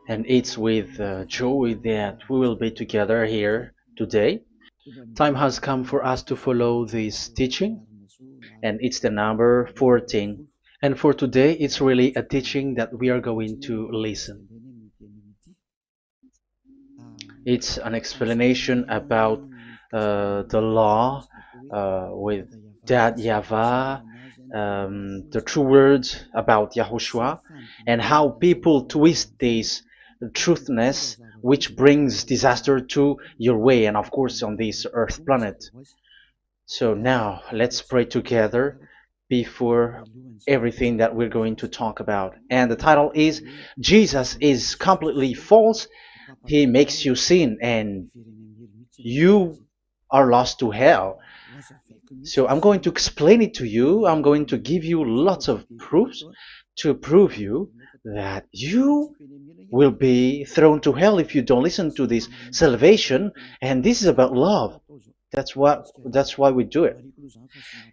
And it's with joy that we will be together here today. Time has come for us to follow this teaching, and it's the number 14. And for today, it's really a teaching that we are going to listen. It's an explanation about the law with that YAHVAH, the true words about YAHOSHUAH, and how people twist this truthness which brings disaster to your way and of course on this earth planet. So now let's pray together before everything that we're going to talk about. And the title is Jesus is completely false. He makes you sin and you are lost to hell. So I'm going to explain it to you. I'm going to give you lots of proofs to prove you that you will be thrown to hell if you don't listen to this salvation. And this is about love. That's why we do it.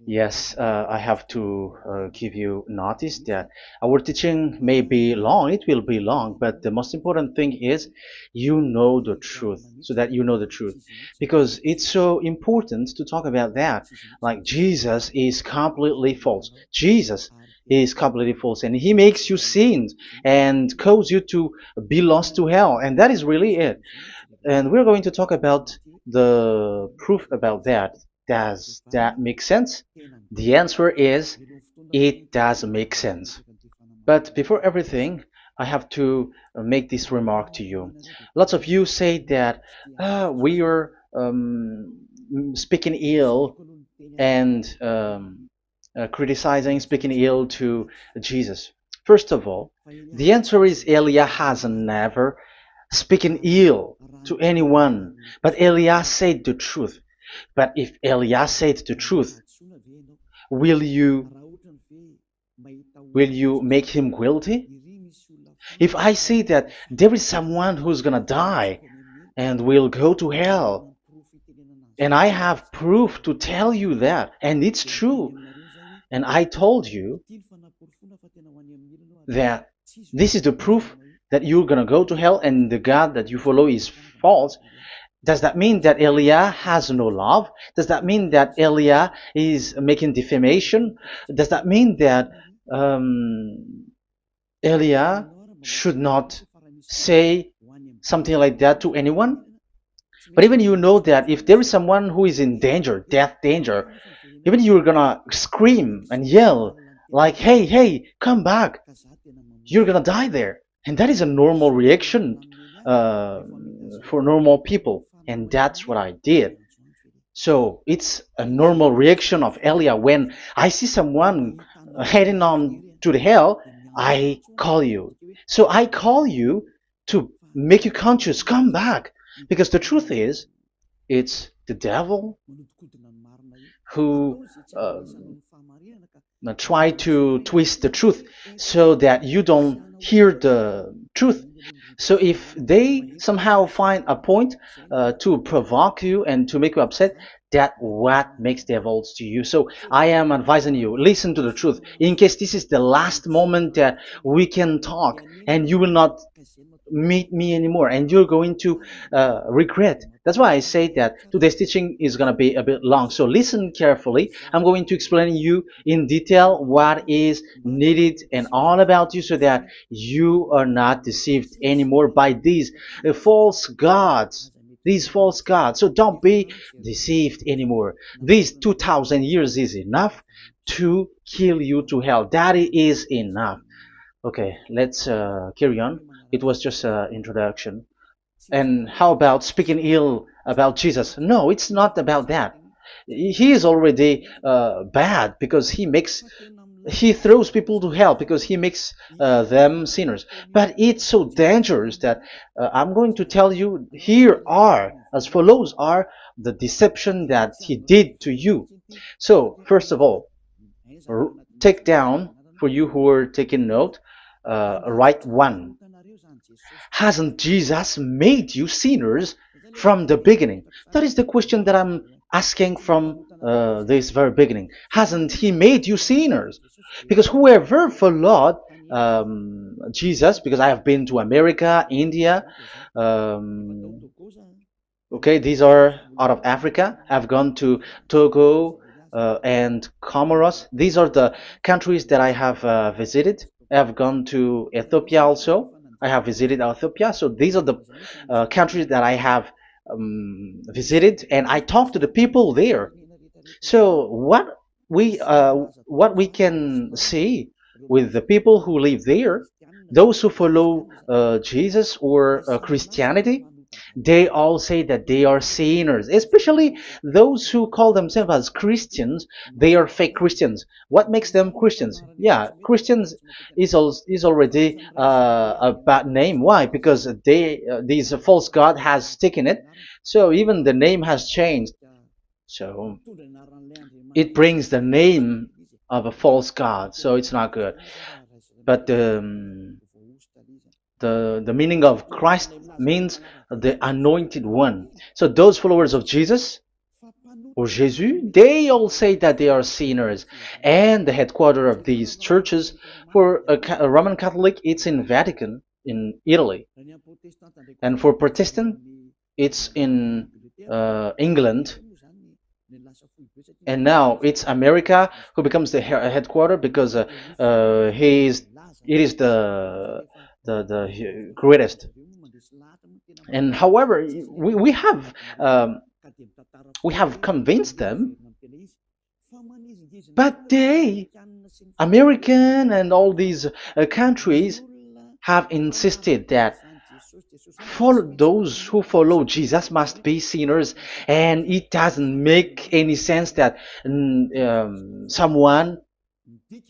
Yes, I have to give you notice that our teaching may be long, it will be long, but the most important thing is you know the truth, so that you know the truth. Because it's so important to talk about that. Like Jesus is completely false. Jesus is completely false, and he makes you sin and cause you to be lost to hell, and that is really it. And we're going to talk about the proof about that. Does that make sense? The answer is it does make sense. But before everything, I have to make this remark to you. Lots of you say that we are speaking ill and criticizing, speaking ill to Jesus. First of all, the answer is Eliah has never speaking ill to anyone, but Elias said the truth. But if Elias said the truth, will you will you make him guilty? If I say that there is someone who's gonna die and will go to hell, and I have proof to tell you that, and it's true, and I told you that this is the proof that you're gonna go to hell and the God that you follow is false, does that mean that Eliah has no love? Does that mean that Eliah is making defamation? Does that mean that um, Eliah should not say something like that to anyone? But even you know that if there is someone who is in danger, death danger, even you're gonna scream and yell like, hey, hey, come back. You're gonna die there. And that is a normal reaction for normal people. And that's what I did. So it's a normal reaction of Elia. When I see someone heading on to the hell, I call you. So I call you to make you conscious, come back. Because the truth is, it's the devil who try to twist the truth so that you don't hear the truth. So if they somehow find a point to provoke you and to make you upset, that what makes devils to you. So I am advising you, listen to the truth. In case this is the last moment that we can talk and you will not meet me anymore and you're going to regret. That's why I say that today's teaching is going to be a bit long, so listen carefully. I'm going to explain you in detail what is needed and all about you so that you are not deceived anymore by false gods these false gods. So don't be deceived anymore. These 2000 years is enough to kill you to hell. That is enough. Okay, let's carry on. It was just an introduction. And how about speaking ill about Jesus? No, it's not about that. He is already bad because he throws people to hell because he makes them sinners. But it's so dangerous that I'm going to tell you here are as follows are the deception that he did to you. So first of all, take down for you who are taking note. Write one. Hasn't Jesus made you sinners from the beginning? That is the question that I'm asking from this very beginning. Hasn't he made you sinners? Because whoever followed Jesus, because I have been to America, India. Um, okay, these are out of Africa. I've gone to Togo and Comoros. These are the countries that I have visited. I've gone to Ethiopia also. I have visited Ethiopia. So these are the countries that I have visited, and I talked to the people there. So what we can see with the people who live there, those who follow Jesus or Christianity, they all say that they are sinners, especially those who call themselves as Christians. They are fake Christians. What makes them Christians? Yeah, Christians is already a bad name. Why? Because these false god has taken it. So even the name has changed. So it brings the name of a false god. So it's not good. But the meaning of Christ means the anointed one. So those followers of Jesus or Jesus, they all say that they are sinners. And the headquarters of these churches for a Roman Catholic, it's in Vatican in Italy, and for Protestant, it's in England. And now it's America who becomes the headquarter because he is it is the greatest. And however, we we have convinced them, but they, American and all these countries, have insisted that those who follow Jesus must be sinners, and it doesn't make any sense that someone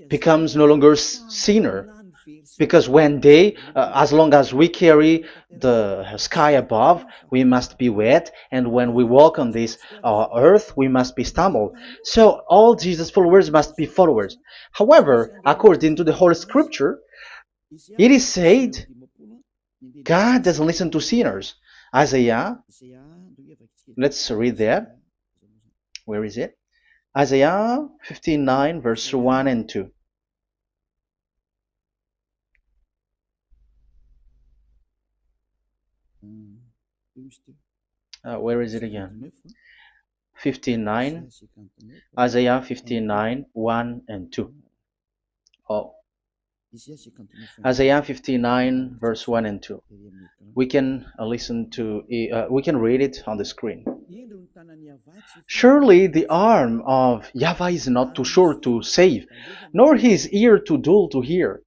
becomes no longer sinner, because when they, as long as we carry the sky above, we must be wet, and when we walk on this earth, we must be stumbled. So all Jesus followers must be followers. However, according to the Holy Scripture, it is said God doesn't listen to sinners. Isaiah, let's read that. Where is it? Isaiah 59, verse 1 and 2. Where is it again? 59, Isaiah 59, 1 and 2. Oh, Isaiah 59, verse 1 and 2. We can we can read it on the screen. Surely the arm of Yahweh is not too short to save, nor his ear too dull to hear.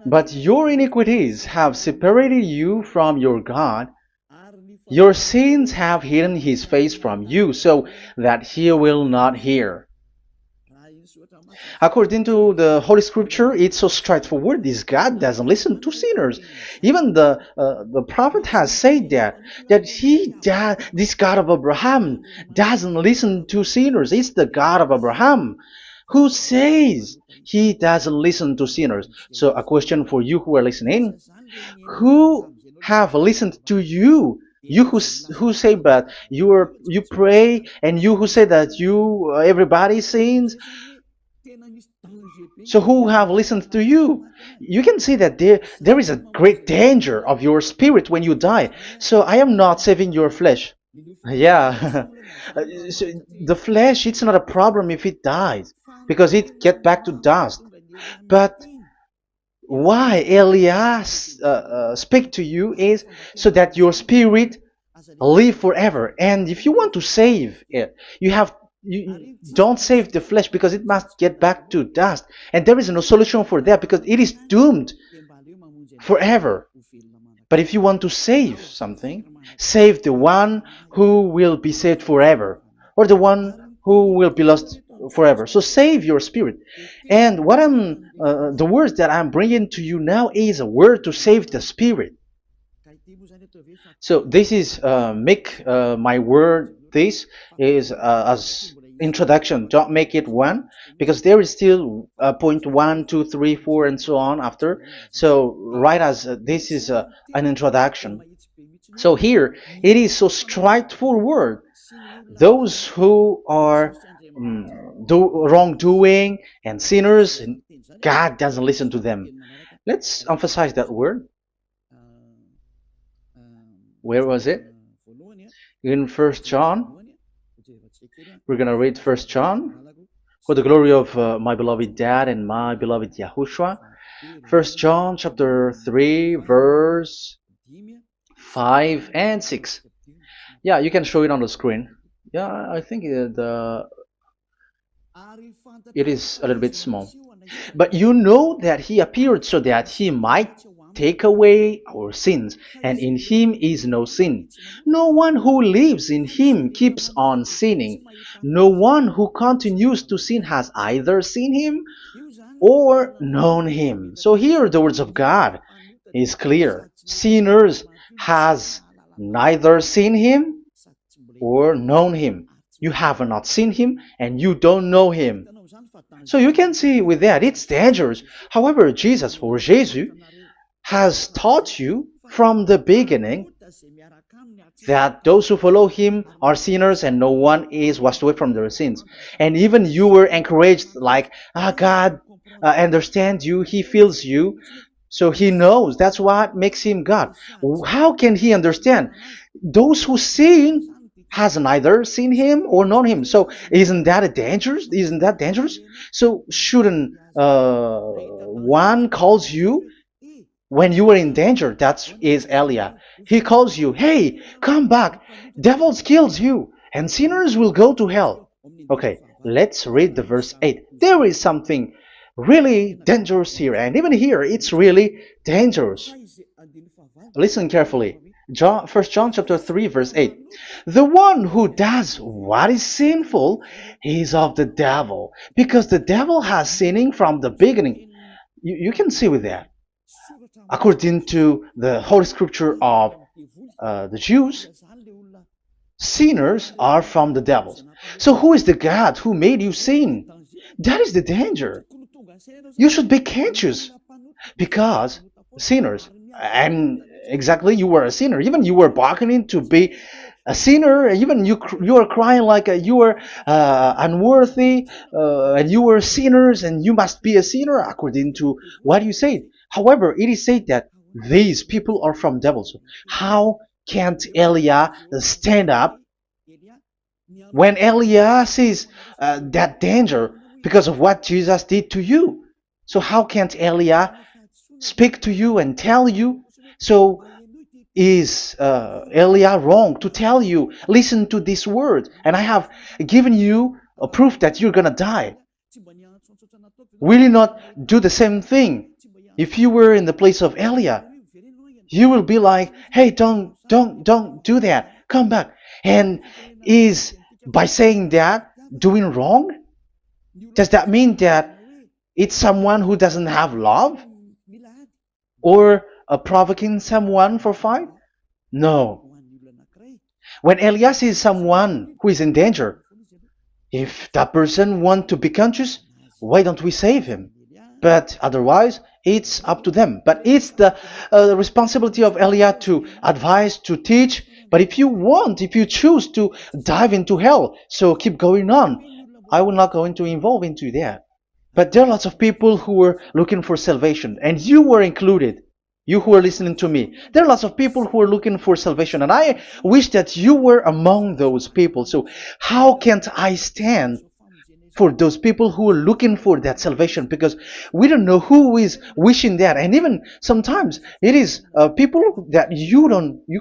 But your iniquities have separated you from your God. Your sins have hidden his face from you, so that he will not hear. According to the Holy Scripture, it's so straightforward. This God doesn't listen to sinners. Even the prophet has said that this God of Abraham doesn't listen to sinners. It's the God of Abraham who says he doesn't listen to sinners. So a question for you who are listening: who have listened to you? You who say that you pray, and you who say that everybody sins. So who have listened to you? You can see that there is a great danger of your spirit when you die. So I am not saving your flesh. Yeah. So the flesh, it's not a problem if it dies, because it get back to dust. But why Elias speak to you is so that your spirit live forever. And if you want to save it, you don't save the flesh, because it must get back to dust, and there is no solution for that because it is doomed forever. But if you want to save something, save the one who will be saved forever, or the one who will be lost forever. So save your spirit. And the words that I'm bringing to you now is a word to save the spirit. So this is make my word. This is as introduction. Don't make it one, because there is still point 1, 2, 3, 4, and so on after. So write as this is an introduction. So here it is so straightforward. those who are wrongdoing and sinners, God doesn't listen to them. Let's emphasize that word. Where was it? In First John. We're gonna read First John. For the glory of my beloved Dad and my beloved Yahushua. First John chapter 3 verse 5 and 6. Yeah, you can show it on the screen. Yeah, I think it is a little bit small. But you know that he appeared so that he might take away our sins, and in him is no sin. No one who lives in him keeps on sinning. No one who continues to sin has either seen him or known him. So here the words of God is clear. Sinners has neither seen him or known him. You have not seen him and you don't know him. So you can see with that it's dangerous. However, Jesus or Jesus has taught you from the beginning that those who follow him are sinners and no one is washed away from their sins. And even you were encouraged like, God understands you, he feels you, so he knows. That's what makes him God. How can he understand? Those who sin has neither seen him or known him. So isn't that a dangerous? Isn't that dangerous? So shouldn't one calls you when you were in danger? That is Elia. He calls you, hey, come back. Devils kills you, and sinners will go to hell. Okay, let's read the verse 8. There is something really dangerous here, and even here it's really dangerous. Listen carefully. First John chapter 3 verse 8. The one who does what is sinful is of the devil, because the devil has sinning from the beginning. You can see with that. According to the Holy Scripture of the Jews, sinners are from the devils. So who is the God who made you sin? That is the danger. You should be conscious, because sinners, and exactly you were a sinner, even you were bargaining to be a sinner, even you are crying like you were unworthy, and you were sinners and you must be a sinner according to what you said. However, it is said that these people are from devils. How can't Elia stand up when Elia sees that danger because of what Jesus did to you? So how can't Elia speak to you and tell you? So is Elia wrong to tell you, listen to this word, and I have given you a proof that you're gonna die? Will you not do the same thing? If you were in the place of Elia, you will be like, hey, don't do that, come back. And is by saying that doing wrong? Does that mean that it's someone who doesn't have love? Or provoking someone for fight? No. When Elias is someone who is in danger, if that person wants to be conscious, why don't we save him? But otherwise, it's up to them. But it's the responsibility of Elia to advise, to teach. But if you choose to dive into hell, so keep going on. I will not go into involve into that. But there are lots of people who were looking for salvation, and you were included. You who are listening to me, there are lots of people who are looking for salvation, and I wish that you were among those people. So how can't I stand for those people who are looking for that salvation? Because we don't know who is wishing that, and even sometimes it is people that you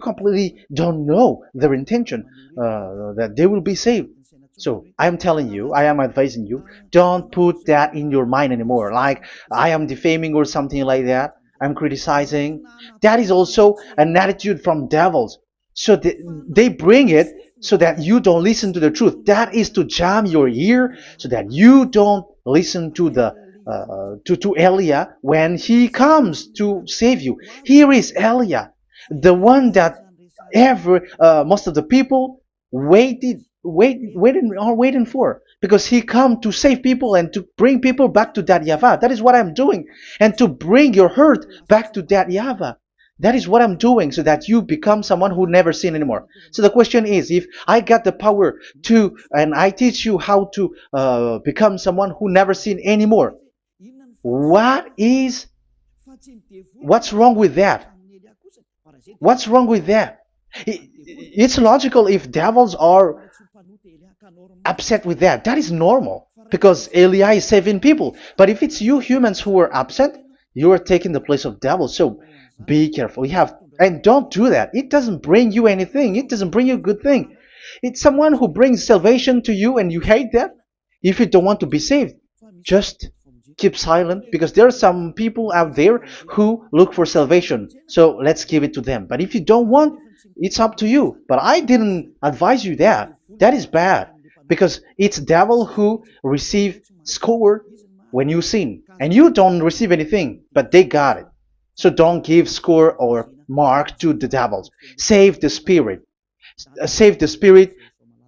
completely don't know their intention that they will be saved. So I am telling you, I am advising you, don't put that in your mind anymore, like I am defaming or something like that. I'm criticizing. That is also an attitude from devils. So they bring it so that you don't listen to the truth. That is to jam your ear so that you don't listen to the to Elia when he comes to save you. Here is Elia, the one that most of the people waiting for, because he come to save people and to bring people back to that YAHVAH. That is what I'm doing, and to bring your hurt back to that YAHVAH. That is what I'm doing so that you become someone who never sin anymore. So the question is, if I got the power to, and I teach you how to become someone who never sin anymore, what is, what's wrong with that? What's wrong with that? It's logical if devils are upset with that. That is normal because Eli is saving people. But if it's you humans who are upset, you are taking the place of devils. So be careful. You have, and don't do that. It doesn't bring you anything. It doesn't bring you a good thing. It's someone who brings salvation to you and you hate that. If you don't want to be saved, just keep silent because there are some people out there who look for salvation. So let's give it to them. But if you don't want, it's up to you. But I didn't advise you that. That is bad because it's devil who receive score when you sin and you don't receive anything, but they got it. So don't give score or mark to the devils. Save the spirit. Save the spirit,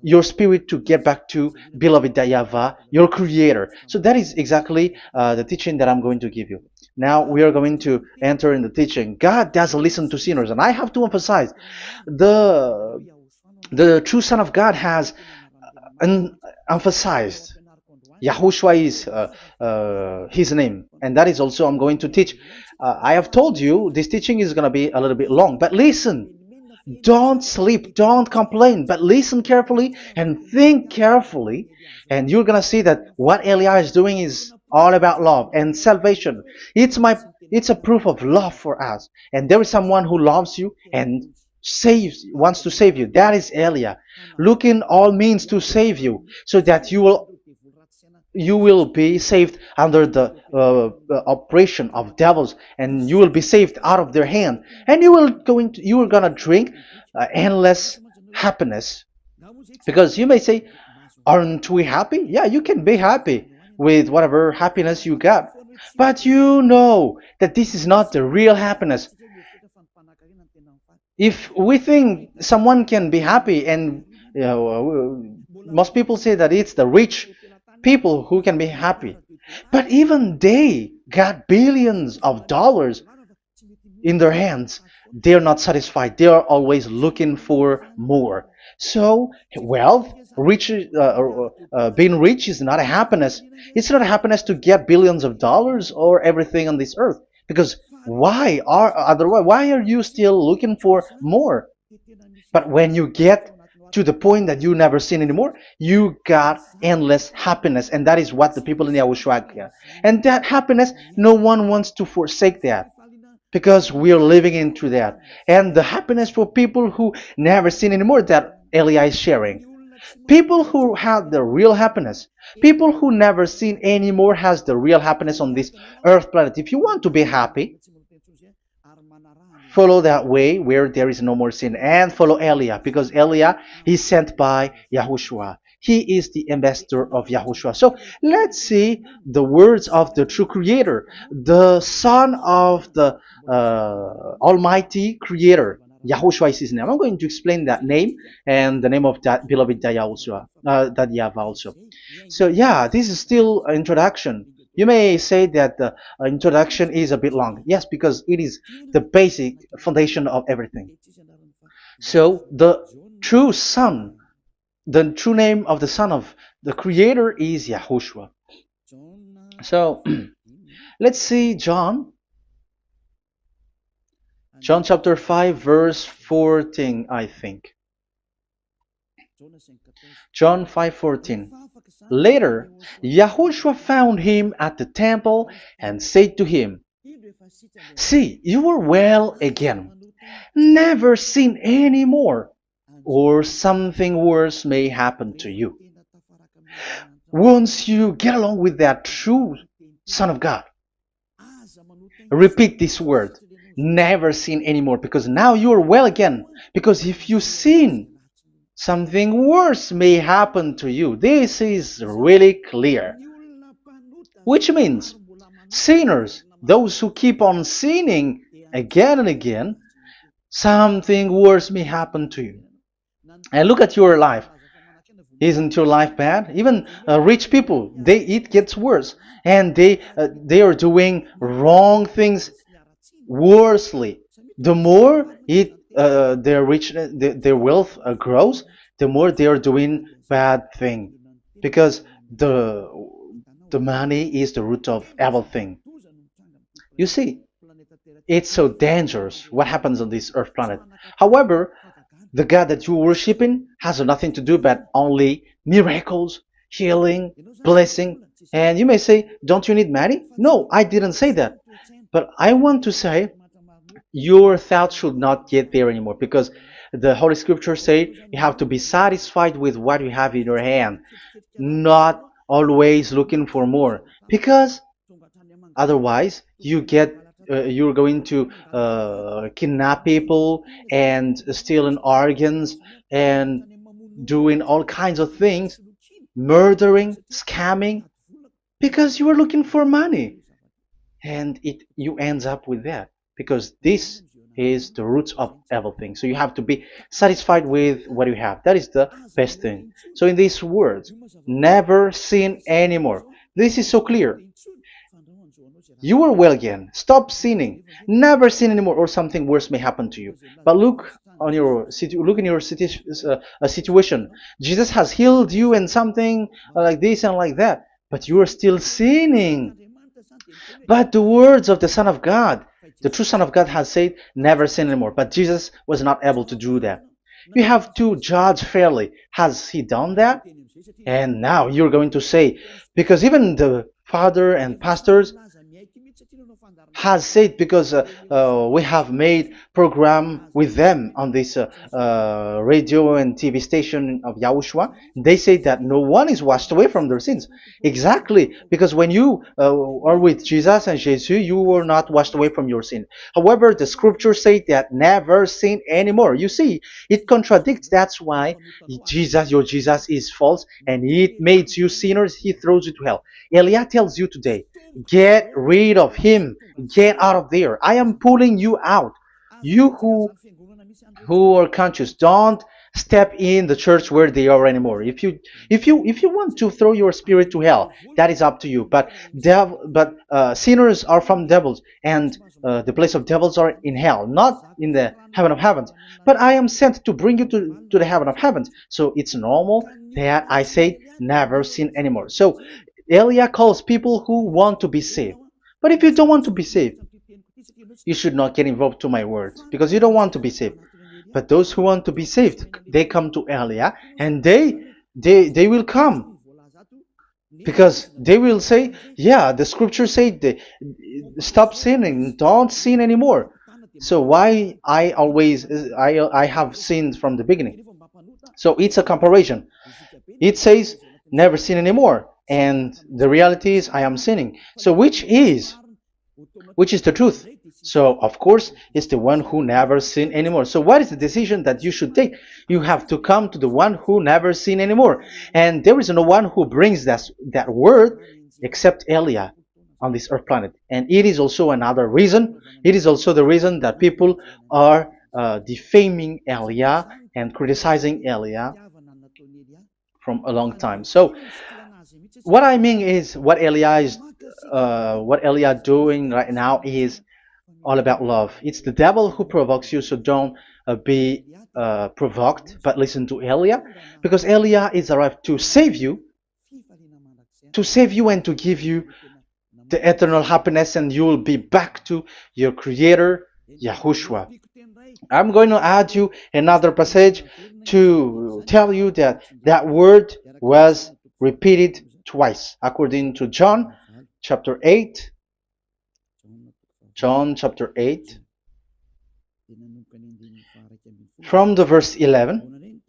your spirit, to get back to beloved YAHVAH, your creator. So that is exactly the teaching that I'm going to give you. Now we are going to enter in the teaching. God doesn't listen to sinners, and I have to emphasize the true Son of God has emphasized. Yahushua is his name, and that is also I'm going to teach. I have told you this teaching is going to be a little bit long, but listen. Don't sleep, don't complain, but listen carefully and think carefully, and you're gonna see that what Eliah is doing is all about love and salvation. It's a proof of love for us, and there is someone who loves you and wants to save you. That is Eliah, looking all means to save you, so that you will be saved under the oppression of devils, and you will be saved out of their hand, and you are gonna drink endless happiness. Because you may say, aren't we happy? Yeah, you can be happy with whatever happiness you got, but you know that this is not the real happiness. If we think someone can be happy, and most people say that it's the rich people who can be happy, but even they got billions of dollars in their hands, they're not satisfied. They are always looking for more. So wealth, being rich is not a happiness. It's not a happiness to get billions of dollars or everything on this earth. Because why are you still looking for more? But when you get to the point that you never sin anymore, you got endless happiness, and that is what the people in YAHOSHUAH get. And that happiness, no one wants to forsake that because we are living into that. And the happiness for people who never sin anymore that Eli is sharing. People who have the real happiness, people who never sin anymore has the real happiness on this earth planet. If you want to be happy, follow that way where there is no more sin, and follow Eliah, because Eliah is sent by Yahushua. He is the ambassador of Yahushua. So let's see the words of the true creator, the son of the almighty creator. Yahushua is his name. I'm going to explain that name and the name of that beloved Yahushua, that YAHVAH also. So yeah, this is still an introduction. You may say that the introduction is a bit long. Yes, because it is the basic foundation of everything. So the true son, the true name of the son of the creator is Yahushua. So let's see John chapter 5 verse 14, I think. John 5:14. Later, Yahushua found him at the temple and said to him, "See, you are well again. Never sin any more, or something worse may happen to you." Once you get along with that true Son of God, repeat this word. Never sin anymore, because now you are well again. Because if you sin, something worse may happen to you. This is really clear. Which means sinners, those who keep on sinning again and again, something worse may happen to you. And look at your life. Isn't your life bad? Even rich people, it gets worse, and they are doing wrong things worsely. The more their richness, their wealth grows, the more they are doing bad thing, because the the money is the root of everything. You see, it's so dangerous what happens on this earth planet. However, the God that you're worshiping has nothing to do but only miracles, healing, blessing. And you may say, don't you need money? No, I didn't say that. But I want to say your thoughts should not get there anymore, because the Holy Scripture say you have to be satisfied with what you have in your hand, not always looking for more, because otherwise you're going to kidnap people and stealing organs and doing all kinds of things, murdering, scamming, because you are looking for money, and it you ends up with that, because this is the roots of everything. So you have to be satisfied with what you have. That is the best thing. So in these words, never sin anymore. This is so clear. You are well again. Stop sinning. Never sin anymore, or something worse may happen to you. But look in your situation. Jesus has healed you and something like this and like that, but you are still sinning. But the words of the Son of God, the true Son of God, has said, never sin anymore. But Jesus was not able to do that. You have to judge fairly. Has he done that? And now you're going to say, because even the father and pastors has said, because we have made program with them on this radio and TV station of Yahushua. They say that no one is washed away from their sins. Exactly, because when you are with Jesus and Jesus, you were not washed away from your sin. However, the scriptures say that never sin anymore. You see, it contradicts. That's why your Jesus is false, and it makes you sinners. He throws you to hell. Elia tells you today, get rid of him. Get out of there. I am pulling you out. You who are conscious, don't step in the church where they are anymore. If you want to throw your spirit to hell, that is up to you. But sinners are from devils, and the place of devils are in hell, not in the heaven of heavens. But I am sent to bring you to the heaven of heavens. So it's normal that I say never sin anymore. So Elia calls people who want to be saved. But if you don't want to be saved, you should not get involved to my words, because you don't want to be saved. But those who want to be saved, they come to Elia, and they will come, because they will say, yeah, the scriptures say stop sinning, don't sin anymore. So why I have sinned from the beginning? So it's a comparison. It says never sin anymore, and the reality is I am sinning. So which is the truth? So, of course, it's the one who never sinned anymore. So, what is the decision that you should take? You have to come to the one who never sinned anymore. And there is no one who brings that word except Elia on this earth planet. And it is also another reason. It is also the reason that people are defaming Elia and criticizing Elia from a long time. So, what I mean is what Elia doing right now is all about love. It's the devil who provokes you, so don't be provoked, but listen to Elia, because Elia is arrived to save you and to give you the eternal happiness, and you will be back to your Creator, Yahushua. I'm going to add you another passage to tell you that that word was repeated twice, according to chapter 8, John chapter 8, from the verse 11.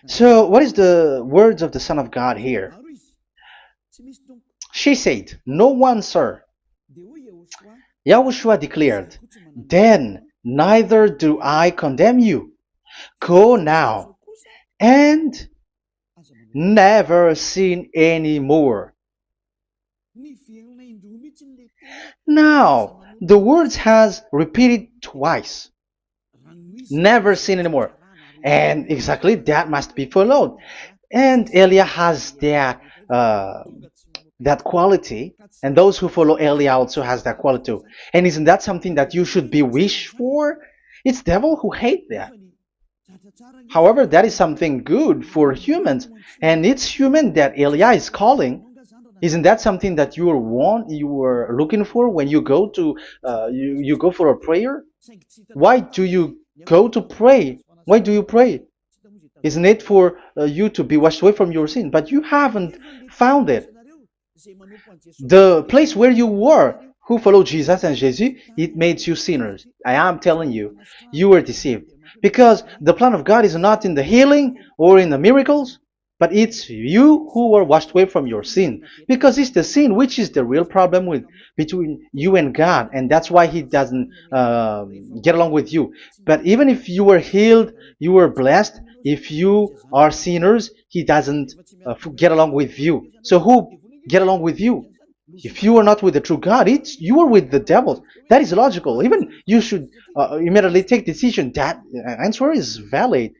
So, what is the words of the Son of God here? She said, no one, sir. Yahushua declared, then neither do I condemn you. Go now and never sin anymore. Now, the words has repeated twice. Never sin anymore. And exactly that must be followed. And Elia has that quality, and those who follow Elia also has that quality too. And isn't that something that you should be wish for? It's devil who hate that. However, that is something good for humans, and it's human that Elia is calling. Isn't that something that you were looking for when you go to you go for a prayer? Why do you go to pray? Why do you pray? Isn't it for you to be washed away from your sin? But you haven't found it. The place where you were, who followed Jesus and Jesus, it made you sinners. I am telling you, you were deceived. Because the plan of God is not in the healing or in the miracles, but it's you who were washed away from your sin. Because it's the sin which is the real problem with between you and God, and that's why He doesn't get along with you. But even if you were healed, you were blessed. If you are sinners, He doesn't get along with you. So who get along with you? If you are not with the true God, it's you are with the devil. That is logical. Even you should immediately take decision. That answer is valid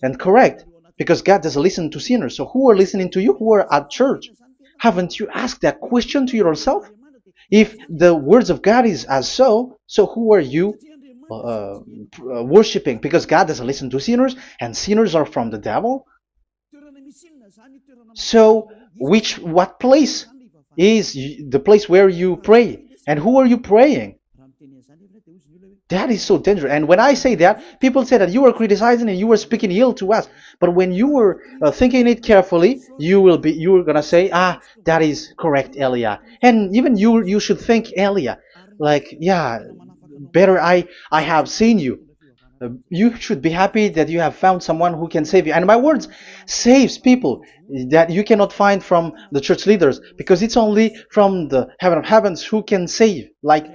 and correct because God doesn't listen to sinners. So who are listening to you? Who are at church? Haven't you asked that question to yourself? If the words of God is as so who are you worshiping? Because God doesn't listen to sinners, and sinners are from the devil. So, what place is the place where you pray, and who are you praying? That is so dangerous. And when I say that, people say that you are criticizing and you are speaking ill to us. But when you were thinking it carefully, you are gonna say, ah, that is correct, Elia. And even you should think Elia, like, yeah, better I have seen you. You should be happy that you have found someone who can save you. And my words saves people that you cannot find from the church leaders because it's only from the heaven of heavens who can save. Like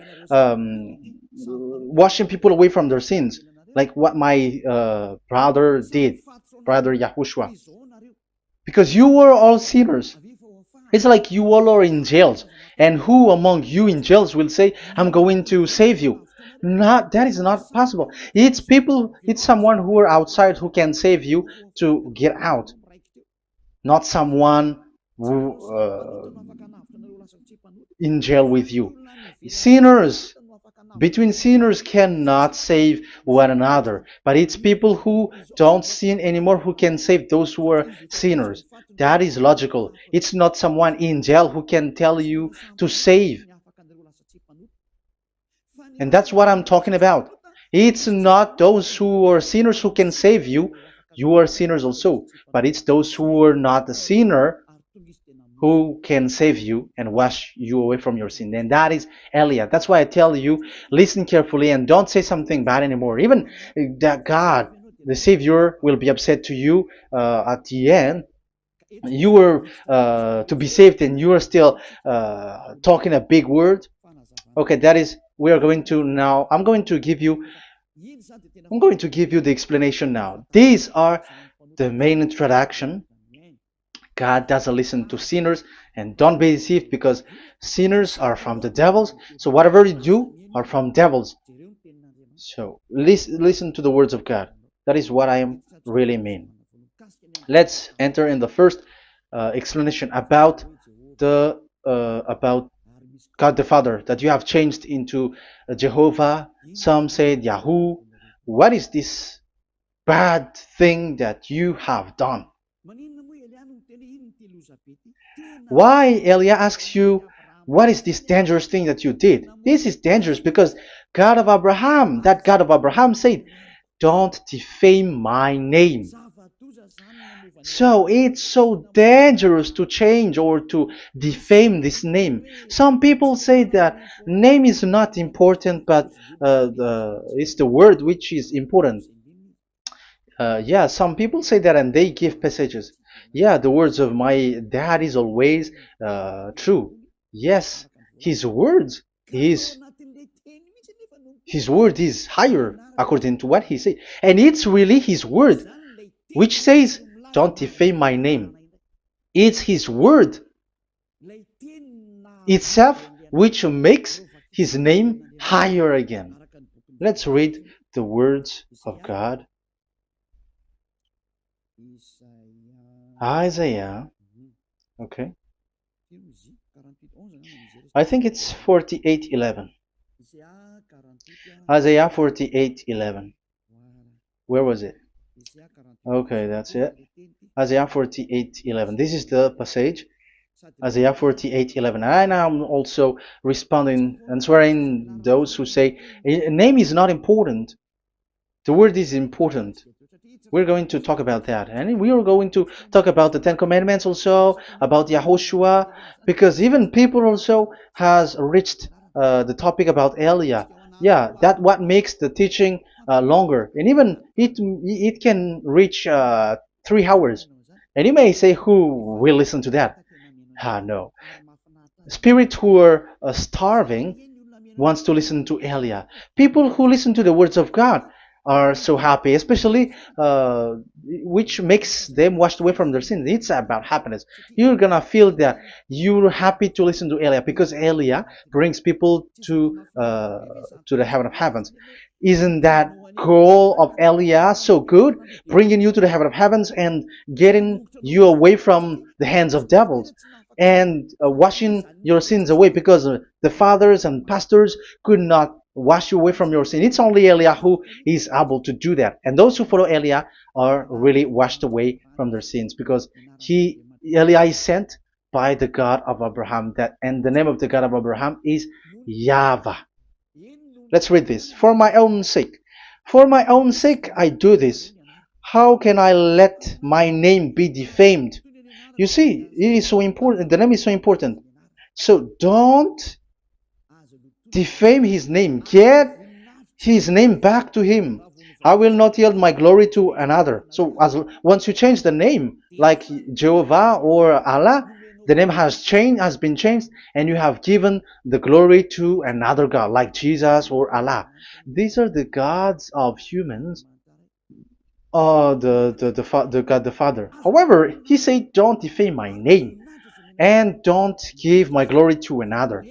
washing people away from their sins, like what my brother did, brother Yahushua. Because you were all sinners. It's like you all are in jails. And who among you in jails will say, I'm going to save you? Not that is not possible. It's people, it's someone who are outside who can save you to get out, not someone who in jail with you. Sinners between sinners cannot save one another, but it's people who don't sin anymore who can save those who are sinners. That is logical. It's not someone in jail who can tell you to save. And that's what I'm talking about. It's not those who are sinners who can save you. You are sinners also. But it's those who are not a sinner who can save you and wash you away from your sin. And that is Elia. That's why I tell you, listen carefully and don't say something bad anymore. Even that God, the Savior, will be upset to you at the end. You were to be saved and you are still talking a big word. Okay, that is, we are going to now, I'm going to give you the explanation now. These are the main introduction. God doesn't listen to sinners, and don't be deceived because sinners are from the devils. So whatever you do are from devils. So listen to the words of God. That is what I am really mean. Let's enter in the first explanation about the about God the Father that you have changed into Jehovah. Some said Yahoo. What is this bad thing that you have done? Why Elia asks you, what is this dangerous thing that you did? This is dangerous because God of Abraham, that God of Abraham said, don't defame my name. So it's so dangerous to change or to defame this name. Some people say that name is not important, but it's the word which is important. Yeah, some people say that and they give passages. Yeah, the words of my dad is always true. Yes, his words is his word is higher according to what he said. And it's really his word which says, don't defame my name. It's his word itself which makes his name higher again. Let's read the words of God. Isaiah, okay. I think it's 48:11. Isaiah 48:11. Where was it? Okay, that's it. Isaiah 48:11. This is the passage. Isaiah 48:11. And I'm also responding, answering those who say a name is not important. The word is important. We're going to talk about that, and we are going to talk about the Ten Commandments also, about Yahushua, because even people also has reached the topic about Elia. Yeah, that what makes the teaching longer, and even it can reach 3 hours. And you may say, who will listen to that? Ah, no. Spirits who are starving wants to listen to Elia. People who listen to the words of God are so happy, especially which makes them washed away from their sins. It's about happiness. You're gonna feel that you're happy to listen to Elia because Elia brings people to the heaven of heavens. Isn't that goal of Elia so good, bringing you to the heaven of heavens and getting you away from the hands of devils? And washing your sins away because the fathers and pastors could not wash you away from your sin. It's only Elia who is able to do that. And those who follow Elia are really washed away from their sins because Elia is sent by the God of Abraham. And the name of the God of Abraham is YAHVAH. Let's read this. For my own sake. For my own sake I do this. How can I let my name be defamed? You see, it is so important. The name is so important. So don't defame his name. Get his name back to him. I will not yield my glory to another. So once you change the name, like Jehovah or Allah, the name has been changed, and you have given the glory to another God, like Jesus or Allah. These are the gods of humans, the God the Father. However, he said, "Don't defame my name, and don't give my glory to another."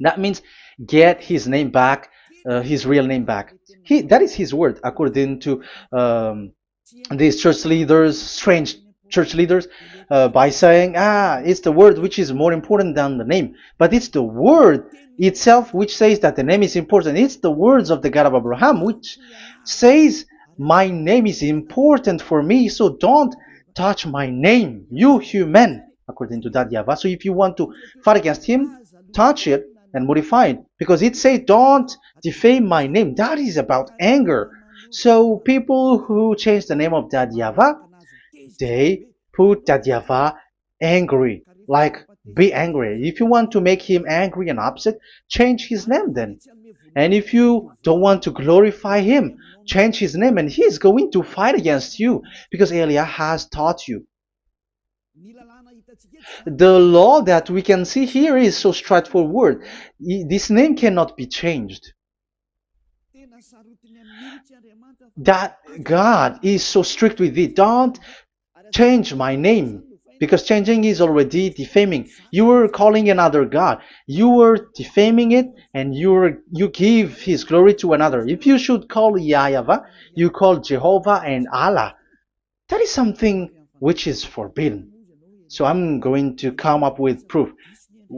That means get his name back, his real name back. That is his word, according to these church leaders, strange church leaders, by saying, it's the word which is more important than the name. But it's the word itself which says that the name is important. It's the words of the God of Abraham which says, my name is important for me, so don't touch my name, you human, according to that YAHVAH. So if you want to fight against him, touch it and modify it, because it says, don't defame my name. That is about anger. So people who change the name of that YAHVAH, they put that YAHVAH angry, like be angry. If you want to make him angry and upset, change his name then. And if you don't want to glorify him, change his name, and he's going to fight against you, because Elia has taught you. The law that we can see here is so straightforward. This name cannot be changed. That God is so strict with it. Don't change my name, because changing is already defaming. You are calling another God. You are defaming it, and you give his glory to another. If you should call YAHVAH, you call Jehovah and Allah. That is something which is forbidden. So I'm going to come up with proof.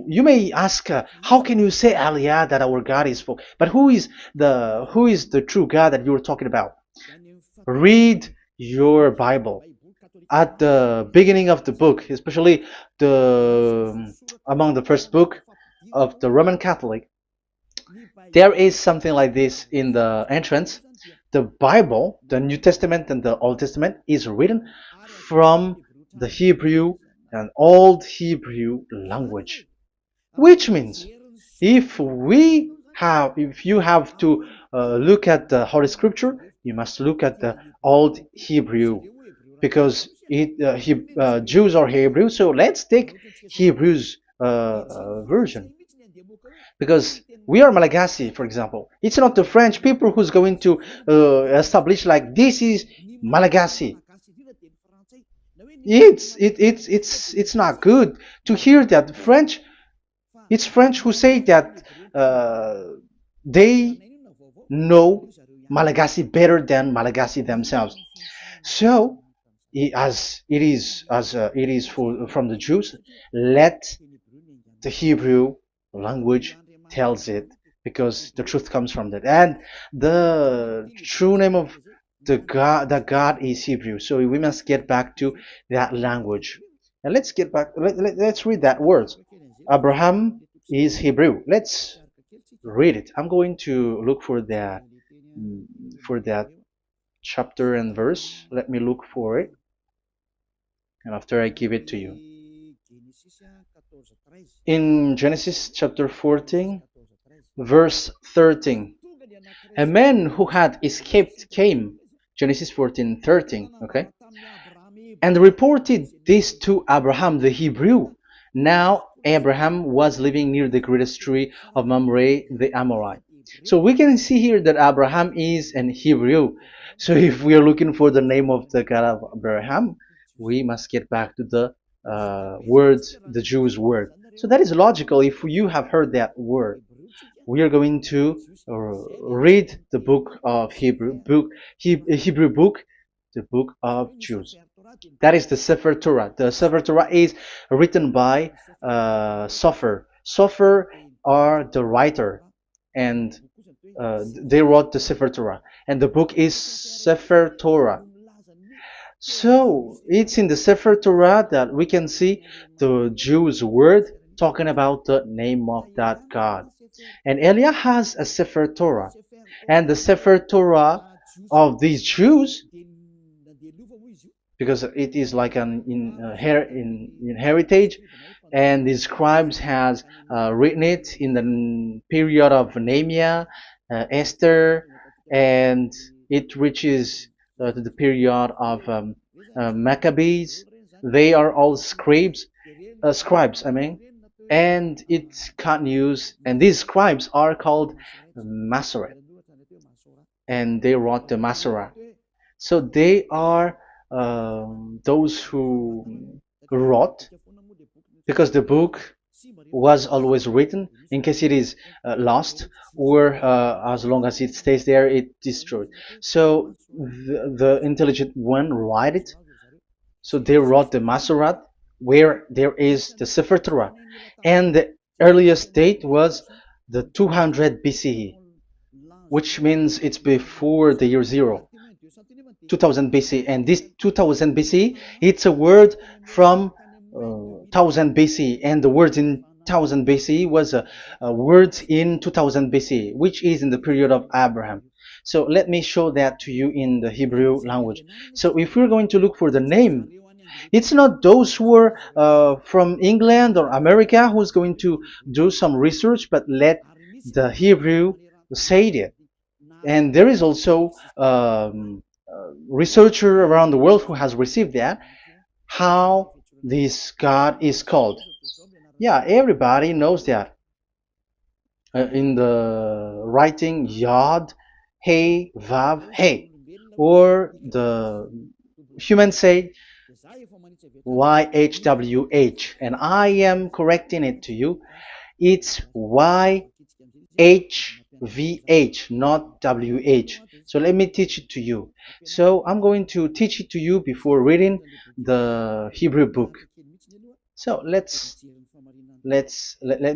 You may ask, how can you say, Aliyah, that our God is full? But who is the true God that you're talking about? Read your Bible. At the beginning of the book, especially among the first book of the Roman Catholic, there is something like this in the entrance. The Bible, the New Testament and the Old Testament, is written from the Hebrew and Old Hebrew language, which means if you have to look at the Holy Scripture, you must look at the Old Hebrew, because Jews are Hebrew. So let's take Hebrew's version, because we are Malagasy, for example. It's not the French people who's going to establish like this is Malagasy. It's not good to hear that French. It's French who say that they know Malagasy better than Malagasy themselves. So, as it is from the Jews, let the Hebrew language tells it, because the truth comes from that. And the true name of the God is Hebrew. So we must get back to that language. And let's get back. Let's read that word. Abraham is Hebrew. Let's read it. I'm going to look mm, for that chapter and verse. Let me look for it, and after I give it to you. In Genesis chapter 14, verse 13, a man who had escaped came, Genesis 14:13, okay, and reported this to Abraham the Hebrew. Now Abraham was living near the greatest tree of Mamre the Amorite. So we can see here that Abraham is an Hebrew. So if we are looking for the name of the God of Abraham, we must get back to the word, the Jews' word. So that is logical if you have heard that word. We are going to read the book of Hebrew book, the book of Jews. That is the Sefer Torah. The Sefer Torah is written by Sofer. Sofer are the writer, and they wrote the Sefer Torah, and the book is Sefer Torah. So it's in the Sefer Torah that we can see the Jews' word talking about the name of that God. And Elia has a Sefer Torah, and the Sefer Torah of these Jews, because it is like an in heritage, and the scribes has written it in the period of Nehemiah, Esther, and it reaches to the period of Maccabees. They are all scribes, I mean, and it continues, and these scribes are called Masoret, and they wrote the Masorah. So they are those who wrote, because the book was always written in case it is lost, or as long as it stays there, it destroyed. So the intelligent one write it. So they wrote the Masorat, where there is the Sefer Torah, and the earliest date was the 200 BCE, which means it's before the year zero. 2000 BC, and this 2000 BC, it's a word from 1000 BC, and the word in 1000 BC was a word in 2000 BC, which is in the period of Abraham. So let me show that to you in the Hebrew language. So if we're going to look for the name, it's not those who are from England or America who's going to do some research, but let the Hebrew say it. And there is also researcher around the world who has received that, how this God is called. Yeah, everybody knows that. In the writing Yod, Hey, Vav, Hey, or the human say YHWH, and I am correcting it to you. It's YHVH, not WH. So let me teach it to you. So I'm going to teach it to you before reading the Hebrew book. So let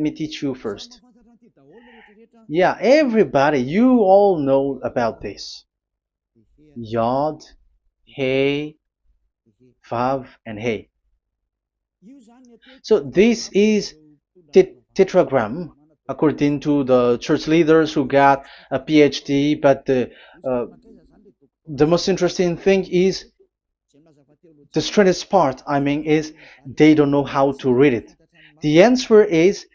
me teach you first. Yeah, everybody, you all know about this. Yod, Hey, Vav, and Hey. So this is tetragram, according to the church leaders who got a PhD. But the most interesting thing is, the strangest part, I mean, is they don't know how to read it. The answer is,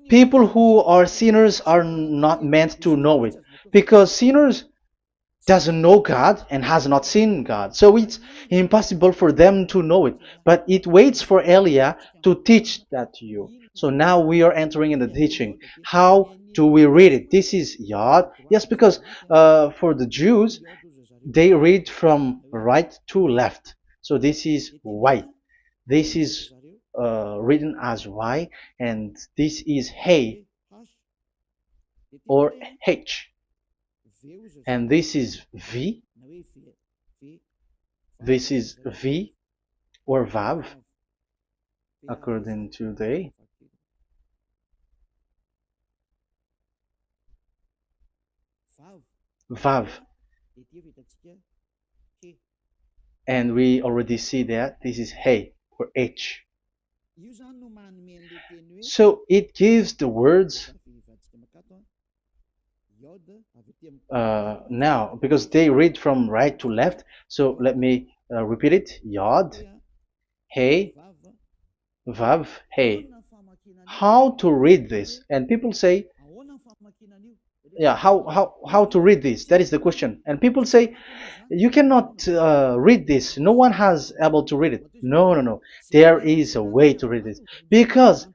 people who are sinners are not meant to know it, because sinners doesn't know God and has not seen God. So it's impossible for them to know it. But it waits for Elia to teach that to you. So now we are entering in the teaching. How do we read it? This is Yod. Yes, because for the Jews, they read from right to left. So this is Y. This is written as Y, and this is Hey or H. And this is V. This is V or Vav, according to they. Vav. And we already see that this is Hey or H. So it gives the words now because they read from right to left. So let me repeat it. Yod, Hey, Vav, Hey. How to read this? And people say, yeah, how to read this? That is the question. And people say, you cannot read this. No one has able to read it. No, no, no. There is a way to read this because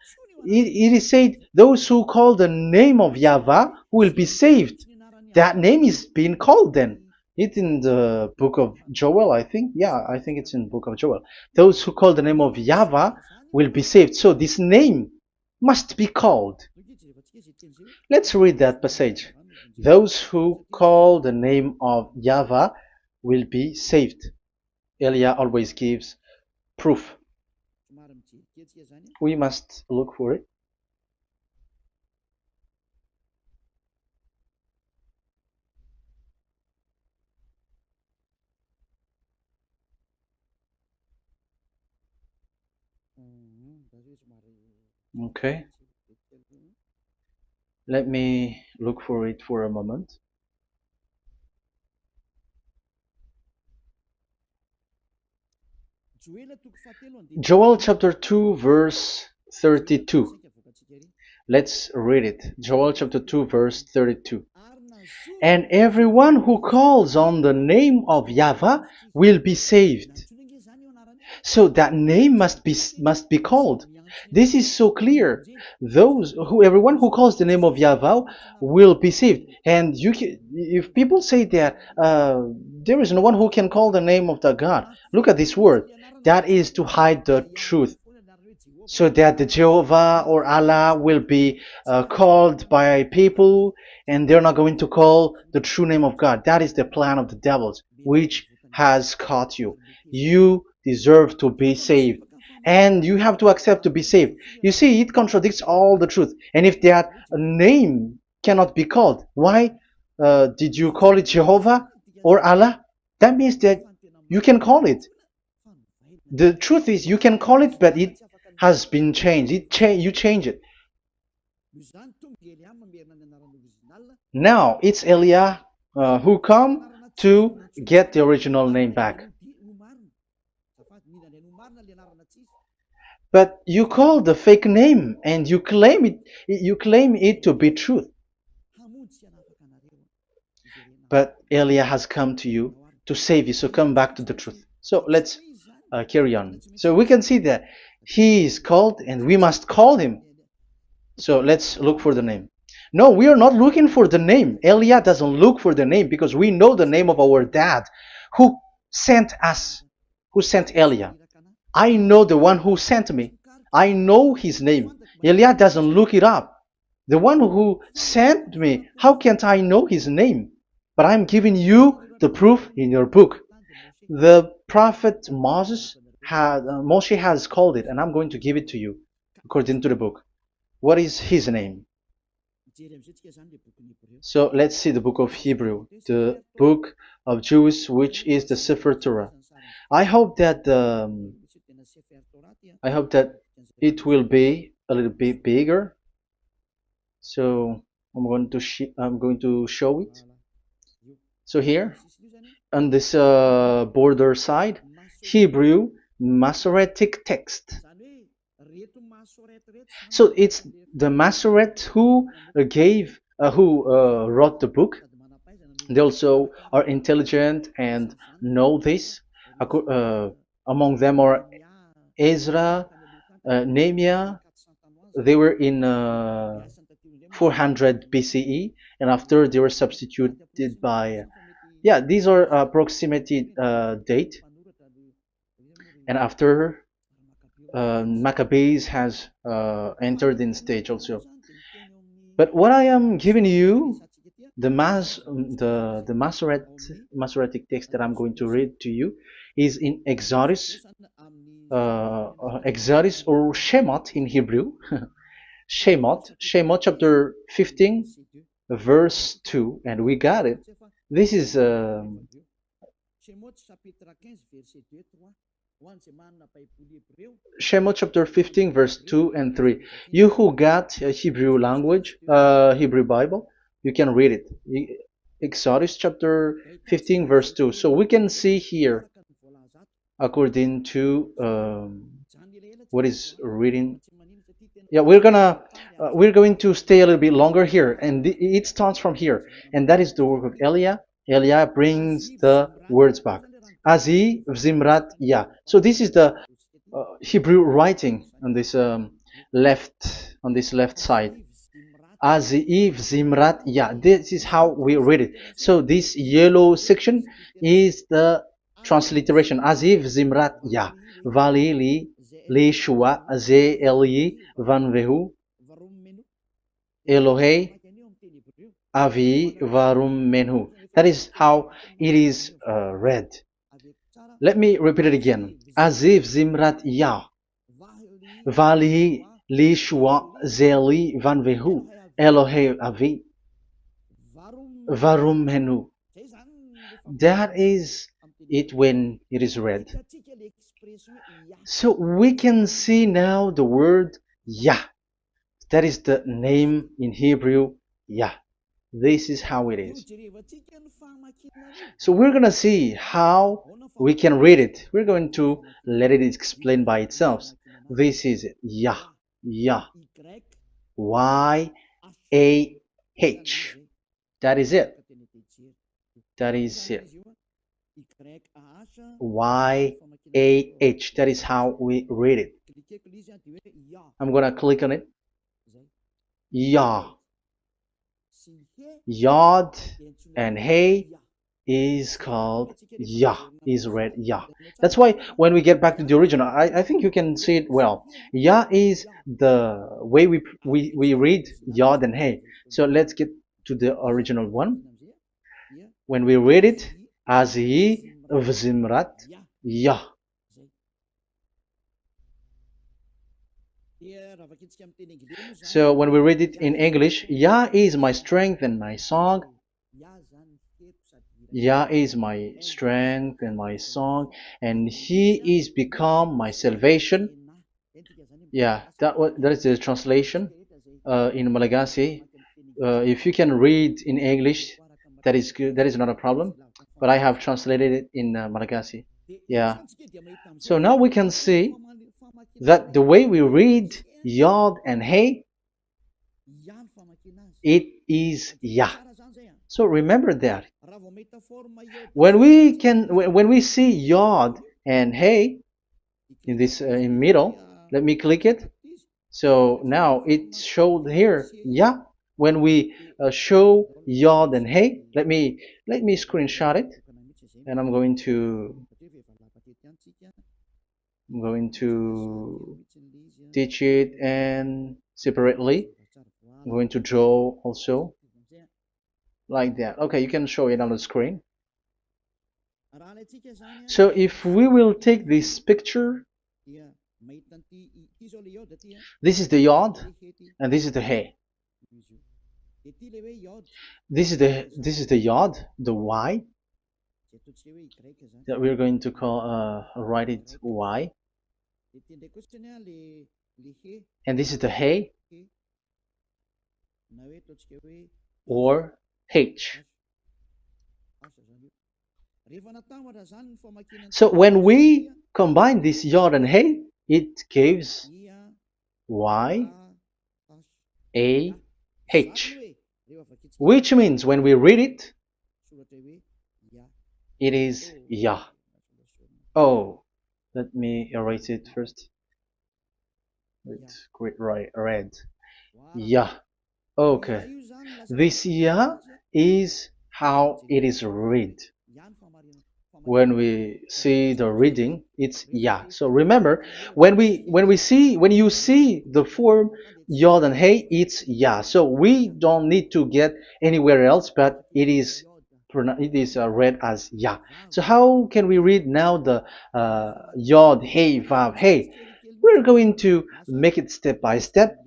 it is said, those who call the name of Yahweh will be saved. That name is being called then. It's in the book of Joel, I think. Yeah, I think it's in the book of Joel. Those who call the name of Yahweh will be saved. So this name must be called. Let's read that passage. Those who call the name of Yahweh will be saved. Elia always gives proof. We must look for it. Okay. Let me look for it for a moment. Joel chapter 2 verse 32. Let's read it. Joel chapter 2 verse 32. And everyone who calls on the name of Yahweh will be saved. So that name must be called. This is so clear. Everyone who calls the name of Yahweh will be saved. And if people say that there is no one who can call the name of the God, look at this word. That is to hide the truth, so that the Jehovah or Allah will be called by people, and they're not going to call the true name of God. That is the plan of the devils, which has caught you. You deserve to be saved, and you have to accept to be saved. You see, it contradicts all the truth. And if that name cannot be called, why did you call it Jehovah or Allah? That means that you can call it. The truth is, you can call it, but it has been changed. You change it. Now it's Elia who come to get the original name back. But you call the fake name and you claim it to be truth. But Elia has come to you to save you, so come back to the truth. So let's carry on. So we can see that he is called and we must call him. So let's look for the name. No, we are not looking for the name. Elia doesn't look for the name because we know the name of our dad who sent us, who sent Elia. I know the one who sent me. I know his name. Elia doesn't look it up. The one who sent me, how can't I know his name? But I'm giving you the proof in your book. The prophet Moshe has called it, and I'm going to give it to you according to the book. What is his name? So let's see the book of Hebrew, the book of Jews, which is the Sefer Torah. I hope that it will be a little bit bigger. So I'm going to show it. So here on this border side, Hebrew Masoretic text. So it's the Masoret who wrote the book. They also are intelligent and know this. Among them are Ezra, Nehemiah. They were in 400 BCE, and after they were substituted by, these are proximity date, and after Maccabees has entered in stage also. But what I am giving you, the Masoretic text that I'm going to read to you, is in Exodus or Shemot in Hebrew. Shemot chapter 15 verse 2, and we got it. This is Shemot chapter 15, verse 2 and 3. You who got a Hebrew language, Hebrew Bible, you can read it. Exodus chapter 15, verse 2. So we can see here, according to what is reading. Yeah, we're going to stay a little bit longer here, and it starts from here, and that is the work of Eliah. Eliah brings the words back. Azi Zimrat Ya. So this is the Hebrew writing on this left side. Aziv Zimrat Ya. This is how we read it. So this yellow section is the transliteration. Aziv Zimrat Ya. Vali li shua ze eli van vehu Elohei avi varum menhu. That is how it is read. Let me repeat it again. Aziv Zimrat Ya. Vali li shua ze eli van vehu Elohei avi varum menhu. That is it when it is read. So we can see now the word Yah. That is the name in Hebrew, Yah. This is how it is. So we're going to see how we can read it. We're going to let it explain by itself. This is it. Yah. Yah. Y-A-H. That is it. That is it. Y-A-H. That is how we read it. I'm going to click on it. Yah. Yod and Hey is called Yah, is read Yah. That's why when we get back to the original, I think you can see it well. Yah is the way we read Yod and Hey. So let's get to the original one. When we read it, Azi Vzimrat Yah. So when we read it in English, Yah is my strength and my song. Yah is my strength and my song, and He is become my salvation. Yeah, that is the translation in Malagasy. If you can read in English, that is good. That is not a problem. But I have translated it in Malagasy. Yeah. So now we can see that the way we read Yod and Hey, it is Yah. So remember that. When we see Yod and Hey in this in middle, let me click it. So now it showed here Yah. When we show Yod and Hey, let me screenshot it, and I'm going to teach it and separately. I'm going to draw also like that. Okay, you can show it on the screen. So if we will take this picture, this is the Yod and this is the Hey. This is the Yod, the Y, that we're going to call write it Y. And this is the Hey or H. So when we combine this Yod and Hey, it gives Y A H, which means when we read it, it is Yah. Oh, let me erase it first with great red. Yah. Okay, this Yah is how it is read. When we see the reading, it's Yah. So remember, when you see the form Yod and Hey, it's Yah. So we don't need to get anywhere else, but it is read as Yah. So how can we read now the Yod, Hey, Vav, Hey? We're going to make it step by step.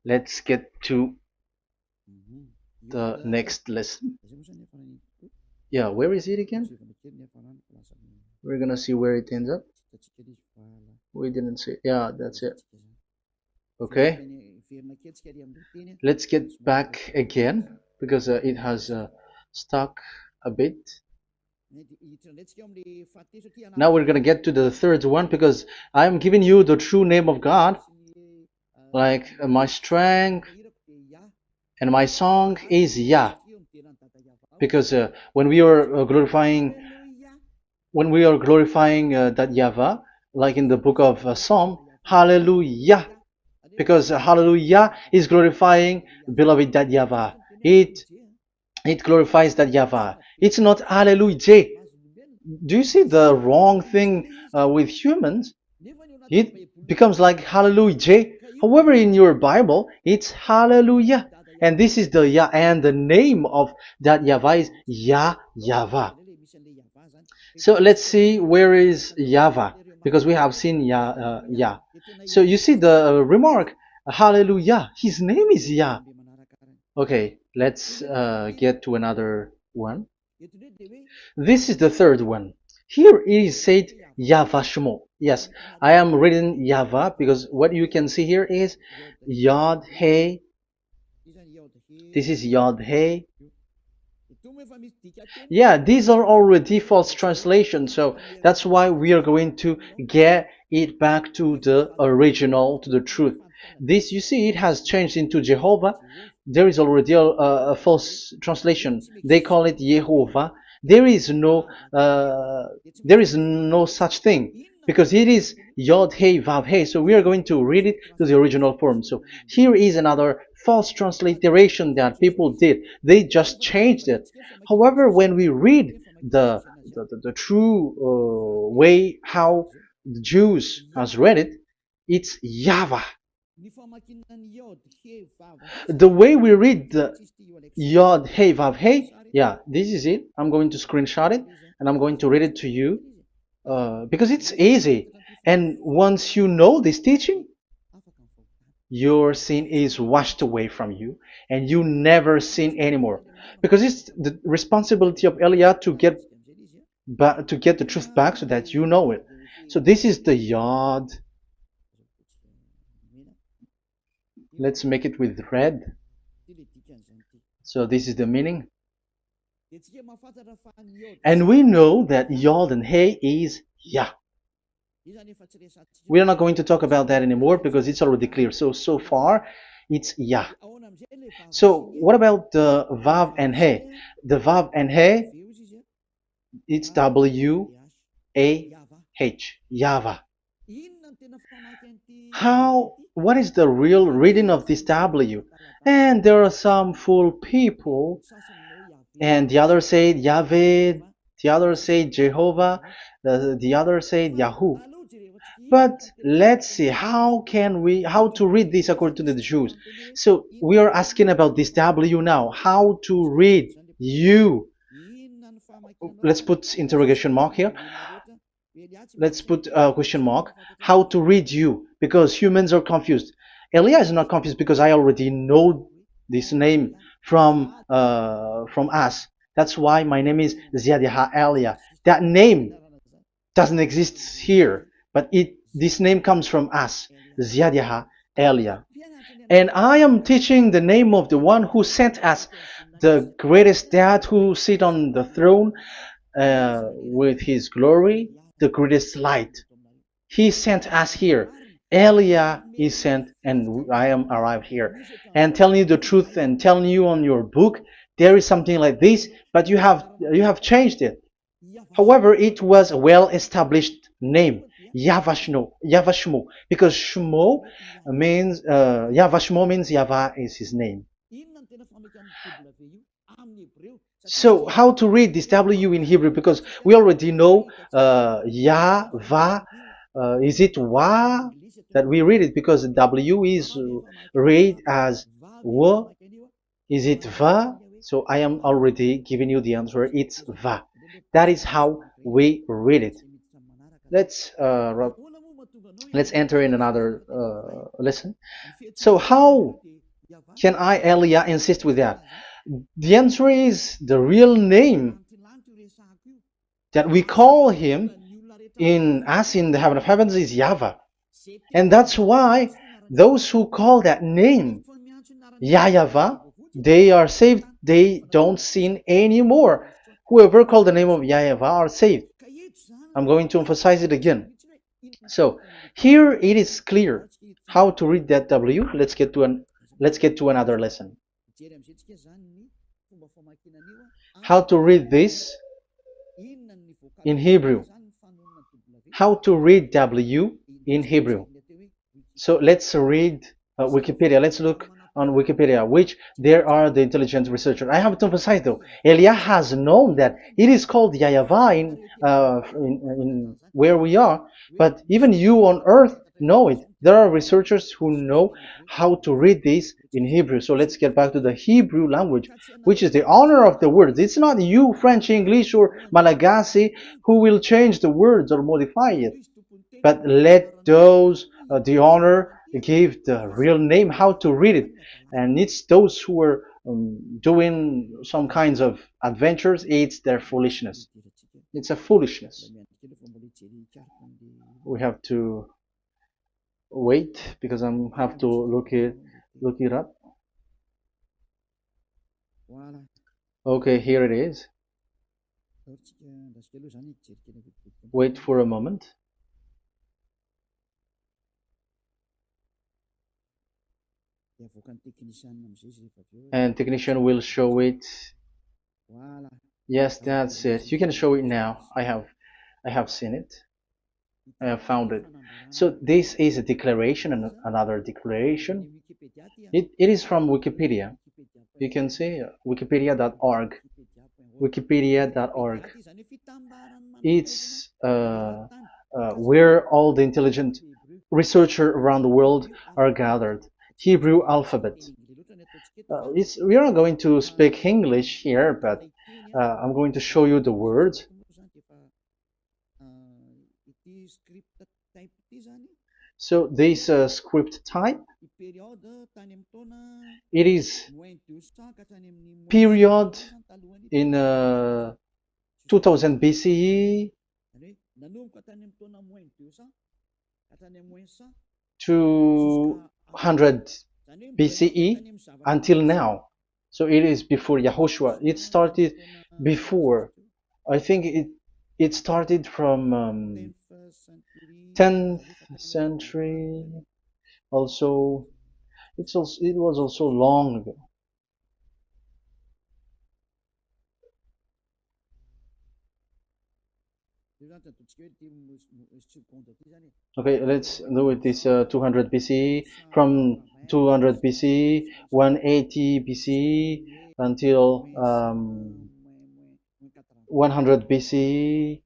Let's get to the next lesson. Yeah, where is it again? We're gonna see where it ends up. We didn't see. Yeah, that's it. Okay, let's get back again because it has stuck a bit. Now we're gonna get to the third one because I'm giving you the true name of God, like my strength and my song is Yah, because when we are glorifying that YAHVAH, like in the book of Psalm, Hallelujah, because Hallelujah is glorifying beloved that YAHVAH. It glorifies that YAHVAH. It's not Hallelujah. Do you see the wrong thing with humans? It becomes like Hallelujah. However, in your Bible, it's Hallelujah. And this is the Yah, and the name of that YAHVAH is YAHVAH. So let's see where is YAHVAH, because we have seen Yah. So you see the remark, Hallelujah. His name is Yah. Okay, let's get to another one. This is the third one. Here it is said YAHVAH. Yes, I am reading YAHVAH because what you can see here is Yod Hey. This is Yod Hey. Yeah, these are already false translations, so that's why we are going to get it back to the original, to the truth. This, you see, it has changed into Jehovah. There is already a false translation. They call it Yehovah. There is no such thing because it is Yod Hey Vav Hey. So we are going to read it to the original form. So here is another false transliteration that people did. They just changed it. However, when we read the true way how the Jews has read it, it's YAHVAH. The way we read the Yod Hey Vav Hey, yeah, this is it. I'm going to screenshot it and I'm going to read it to you because it's easy. And once you know this teaching, your sin is washed away from you and you never sin anymore, because it's the responsibility of Eliah to get the truth back so that you know it. So this is the Yod. Let's make it with red. So this is the meaning, and we know that Yod and Hey is Yah. We are not going to talk about that anymore because it's already clear. So far, it's Yah. So what about the Vav and He? The Vav and He, it's W-A-H, YAHVAH. What is the real reading of this W? And there are some fool people, and the others say Yahweh, the others say Jehovah, the others say Yahoo. But let's see how to read this according to the Jews. So we are asking about this W now. How to read you? Let's put interrogation mark here. Let's put a question mark. How to read you? Because humans are confused. Eliah is not confused because I already know this name from us. That's why my name is Ziadiha Eliah. That name doesn't exist here, but this name comes from us, Ziadiha Eliah. And I am teaching the name of the one who sent us, the greatest dad who sit on the throne with his glory, the greatest light. He sent us here. Eliah is sent, and I am arrived here. And telling you the truth and telling you on your book, there is something like this, but you have changed it. However, it was a well-established name, YAHVAH, because Shmo means YAHVAH means YAHVAH is his name. So how to read this W in Hebrew? Because we already know YAHVAH. Is it Wa that we read it? Because the W is read as W. Is it Va? So I am already giving you the answer. It's Va. That is how we read it. Let's enter in another lesson. So how can Eliah insist with that? The answer is the real name that we call him in as in the heaven of heavens is YAHVAH. And that's why those who call that name YAHVAH, they are saved. They don't sin anymore. Whoever called the name of YAHVAH are saved. I'm going to emphasize it again. So here it is clear how to read that W. Let's get to another lesson. How to read this in Hebrew. How to read W in Hebrew. So let's read Wikipedia. Let's look on Wikipedia, which there are the intelligent researchers. I have to emphasize though, Elia has known that it is called YAHVAH in where we are, but even you on earth know it. There are researchers who know how to read this in Hebrew. So let's get back to the Hebrew language, which is the honor of the words. It's not you, French, English, or Malagasy, who will change the words or modify it. But let those the honor give the real name, how to read it. And it's those who are doing some kinds of adventures, it's their foolishness. It's a foolishness. We have to wait because I have to look it up. Okay, here it is. Wait for a moment. And technician will show it. Yes, that's it. You can show it now. I have seen it. I have found it. So this is a declaration and another declaration. It is from Wikipedia. You can see wikipedia.org. Wikipedia.org. It's where all the intelligent researchers around the world are gathered. Hebrew alphabet. We are not going to speak English here, but I'm going to show you the words. So this script type, it is period in 2000 BCE to 100 BCE until now. So it is before Yahushua. It started before. I think it started from 10th century. Also, it was also long ago. Okay, let's do it this 200 BCE, from 200 BCE, 180 BCE until 100 BCE,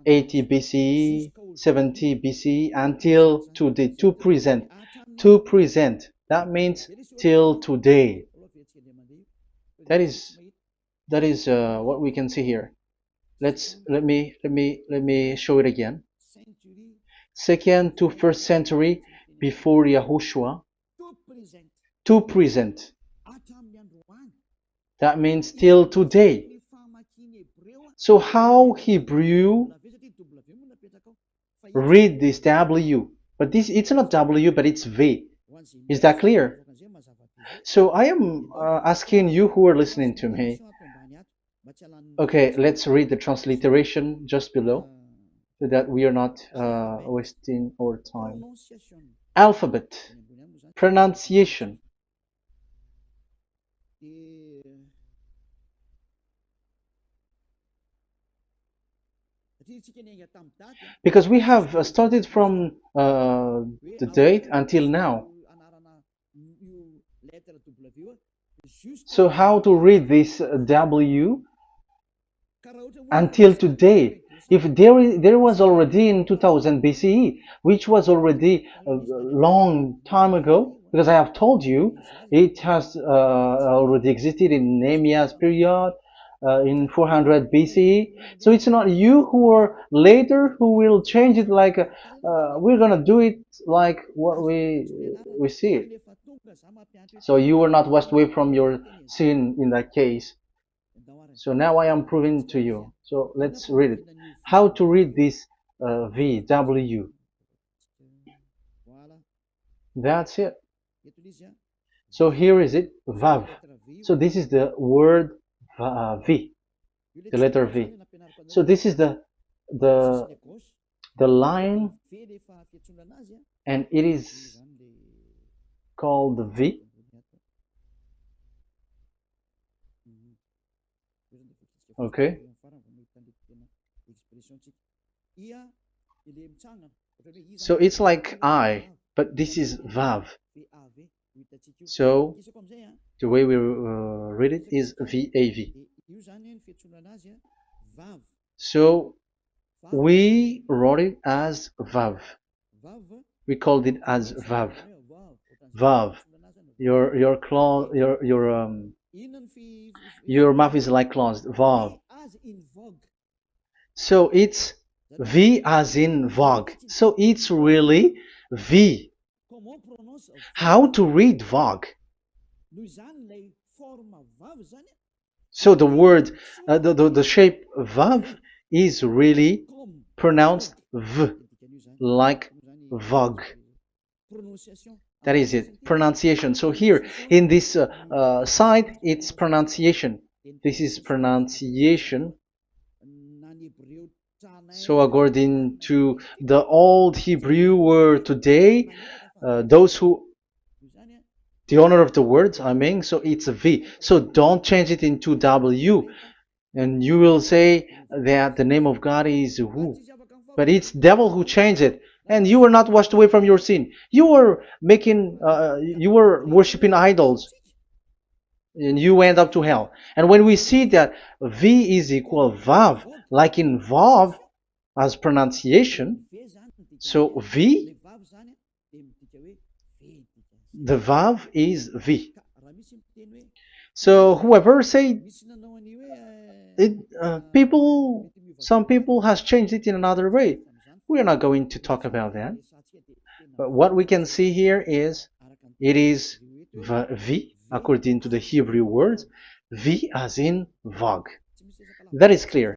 80 BCE, 70 BCE until today, to present. To present. That means till today. That is what we can see here. Let me show it again. Second to first century before Yahushua. To present. That means till today. So how Hebrew read this W? But it's not W, but it's V. Is that clear? So I am asking you who are listening to me. Okay, let's read the transliteration just below, so that we are not wasting our time. Alphabet, pronunciation. Because we have started from the date until now. So how to read this W until today? If there was already in 2000 BCE, which was already a long time ago, because I have told you it has already existed in Nehemiah's period, in 400 BCE. So it's not you who are later who will change it, like we're gonna do it like what we see it. So you were not washed away from your sin in that case. So now I am proving to you. So let's read it. How to read this V, W. That's it. So here is it, Vav. So this is the word V, the letter V. So this is the the line, and it is called the V. Okay. So it's like I, but this is Vav. So the way we read it is VAV. So we wrote it as Vav. We called it as Vav. Vav. Your claw, your mouth is like claws. Vav. So it's V as in Vogue. So it's really V. How to read Vogue? So the word, the shape Vav is really pronounced V, like Vogue. That is it, pronunciation. So here in this side, it's pronunciation. This is pronunciation. So according to the old Hebrew word today, those who, the owner of the words, I mean, so it's a V. So don't change it into W. And you will say that the name of God is who? But it's devil who changed it. And you were not washed away from your sin. You were you were worshiping idols. And you went up to hell. And when we see that V is equal Vav, like in Vav, as pronunciation, so V, the Vav is V. So whoever say it, some people has changed it in another way. We are not going to talk about that. But what we can see here is it is V according to the Hebrew words, V as in Vogue. That is clear.